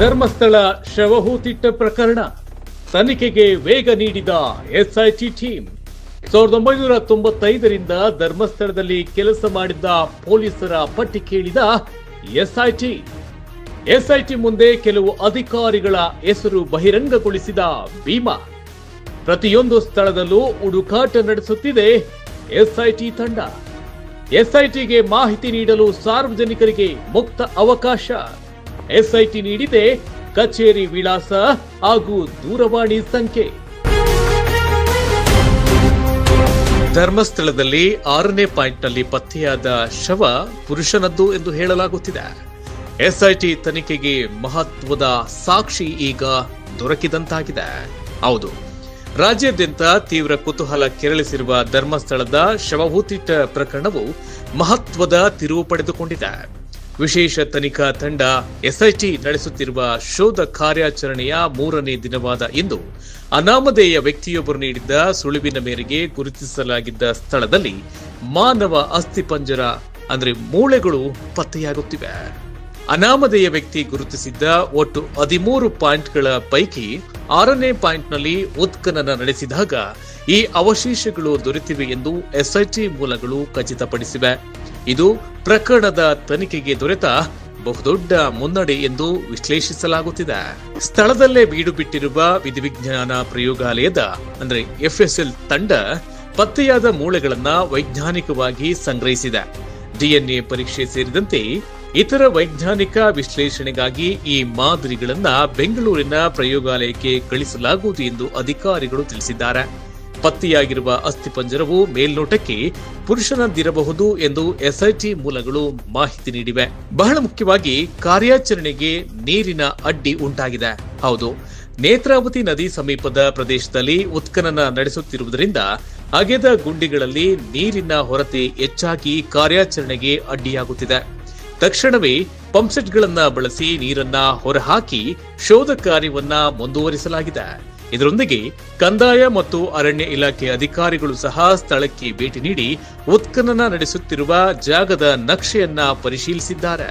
ಧರ್ಮಸ್ಥಳ ಶವಹೂತಿಟ್ಟ ಪ್ರಕರಣ ತನಿಖೆಗೆ ವೇಗ ನೀಡಿದ ಎಸ್ಐಟಿ ಟೀಮ್ 1995ರಿಂದ ಧರ್ಮಸ್ಥಳದಲ್ಲಿ ಕೆಲಸ ಮಾಡಿದ್ದ ಪೊಲೀಸರ ಪಟ್ಟಿ ಕೇಳಿದ ಎಸ್ಐಟಿ ಮುಂದೆ ಕೆಲವು ಅಧಿಕಾರಿಗಳ ಹೆಸರು ಬಹಿರಂಗಗೊಳಿಸಿದ ಭೀಮಾ. ಪ್ರತಿಯೊಂದು ಸ್ಥಳದಲ್ಲೂ ಹುಡುಕಾಟ ನಡೆಸುತ್ತಿದೆ ಎಸ್ಐಟಿ ತಂಡ. ಎಸ್ಐಟಿಗೆ ಮಾಹಿತಿ ನೀಡಲು ಸಾರ್ವಜನಿಕರಿಗೆ ಮುಕ್ತ ಅವಕಾಶ. ಎಸ್ಐಟಿ ನೀಡಿದೆ ಕಚೇರಿ ವಿಳಾಸ ಹಾಗೂ ದೂರವಾಣಿ ಸಂಖ್ಯೆ. ಧರ್ಮಸ್ಥಳದಲ್ಲಿ 6ನೇ ಪಾಯಿಂಟ್ನಲ್ಲಿ ಪತ್ತೆಯಾದ ಶವ ಪುರುಷನದ್ದು ಎಂದು ಹೇಳಲಾಗುತ್ತಿದೆ. ಎಸ್ಐಟಿ ತನಿಖೆಗೆ ಮಹತ್ವದ ಸಾಕ್ಷಿ ಈಗ ದೊರಕಿದಂತಾಗಿದೆ. ಹೌದು, ರಾಜ್ಯಾದ್ಯಂತ ತೀವ್ರ ಕುತೂಹಲ ಕೆರಳಿಸಿರುವ ಧರ್ಮಸ್ಥಳದ ಶವಹೂತಿಟ್ಟ ಪ್ರಕರಣವು ಮಹತ್ವದ ತಿರುವು ಪಡೆದುಕೊಂಡಿದೆ. ವಿಶೇಷ ತನಿಖಾ ತಂಡ ಎಸ್ಐಟಿ ನಡೆಸುತ್ತಿರುವ ಶೋಧ ಕಾರ್ಯಾಚರಣೆಯ 3ನೇ ದಿನವಾದ ಇಂದು ಅನಾಮಧೇಯ ವ್ಯಕ್ತಿಯೊಬ್ಬರು ನೀಡಿದ್ದ ಸುಳಿವಿನ ಮೇರೆಗೆ ಗುರುತಿಸಲಾಗಿದ್ದ ಸ್ಥಳದಲ್ಲಿ ಮಾನವ ಅಸ್ಥಿಪಂಜರ ಅಂದ್ರೆ ಮೂಳೆಗಳು ಪತ್ತೆಯಾಗುತ್ತಿವೆ. ಅನಾಮಧೇಯ ವ್ಯಕ್ತಿ ಗುರುತಿಸಿದ್ದ ಒಟ್ಟು 13 ಪಾಯಿಂಟ್ಗಳ ಪೈಕಿ 6ನೇ ಪಾಯಿಂಟ್ನಲ್ಲಿ ಉತ್ಖನನ ನಡೆಸಿದಾಗ ಈ ಅವಶೇಷಗಳು ದೊರೆತಿವೆ ಎಂದು ಎಸ್ಐಟಿ ಮೂಲಗಳು ಖಚಿತಪಡಿಸಿವೆ. ಇದು ಪ್ರಕರಣದ ತನಿಖೆಗೆ ದೊರೆತ ಬಹುದೊಡ್ಡ ಮುನ್ನಡೆ ಎಂದು ವಿಶ್ಲೇಷಿಸಲಾಗುತ್ತಿದೆ. ಸ್ಥಳದಲ್ಲೇ ಬೀಡು ಬಿಟ್ಟಿರುವ ವಿಧಿವಿಜ್ಞಾನ ಪ್ರಯೋಗಾಲಯದ ಅಂದ್ರೆ ಎಫ್ಎಸ್ಎಲ್ ತಂಡ ಪತ್ತೆಯಾದ ಮೂಳೆಗಳನ್ನ ವೈಜ್ಞಾನಿಕವಾಗಿ ಸಂಗ್ರಹಿಸಿದೆ. ಡಿಎನ್ಎ ಪರೀಕ್ಷೆ ಸೇರಿದಂತೆ ಇತರ ವೈಜ್ಞಾನಿಕ ವಿಶ್ಲೇಷಣೆಗಾಗಿ ಈ ಮಾದರಿಗಳನ್ನ ಬೆಂಗಳೂರಿನ ಪ್ರಯೋಗಾಲಯಕ್ಕೆ ಕಳಿಸಲಾಗುವುದು ಎಂದು ಅಧಿಕಾರಿಗಳು ತಿಳಿಸಿದ್ದಾರೆ. ಪತ್ತೆಯಾಗಿರುವ ಅಸ್ಥಿಪಂಜರವು ಮೇಲ್ನೋಟಕ್ಕೆ ಪುರುಷನದ್ದಿರಬಹುದು ಎಂದು ಎಸ್ಐಟಿ ಮೂಲಗಳು ಮಾಹಿತಿ ನೀಡಿವೆ. ಬಹಳ ಮುಖ್ಯವಾಗಿ ಕಾರ್ಯಾಚರಣೆಗೆ ನೀರಿನ ಅಡ್ಡಿ ಉಂಟಾಗಿದೆ. ಹೌದು, ನೇತ್ರಾವತಿ ನದಿ ಸಮೀಪದ ಪ್ರದೇಶದಲ್ಲಿ ಉತ್ಖನನ ನಡೆಸುತ್ತಿರುವುದರಿಂದ ಅಗೆದ ಗುಂಡಿಗಳಲ್ಲಿ ನೀರಿನ ಹೊರತೆ ಹೆಚ್ಚಾಗಿ ಕಾರ್ಯಾಚರಣೆಗೆ ಅಡ್ಡಿಯಾಗುತ್ತಿದೆ. ತಕ್ಷಣವೇ ಪಂಪ್ಸೆಟ್ಗಳನ್ನ ಬಳಸಿ ನೀರನ್ನ ಹೊರಹಾಕಿ ಶೋಧ ಕಾರ್ಯವನ್ನ ಮುಂದುವರಿಸಲಾಗಿದೆ. ಇದರೊಂದಿಗೆ ಕಂದಾಯ ಮತ್ತು ಅರಣ್ಯ ಇಲಾಖೆ ಅಧಿಕಾರಿಗಳು ಸಹ ಸ್ಥಳಕ್ಕೆ ಭೇಟಿ ನೀಡಿ ಉತ್ಖನನ ನಡೆಸುತ್ತಿರುವ ಜಾಗದ ನಕ್ಷೆಯನ್ನ ಪರಿಶೀಲಿಸಿದ್ದಾರೆ.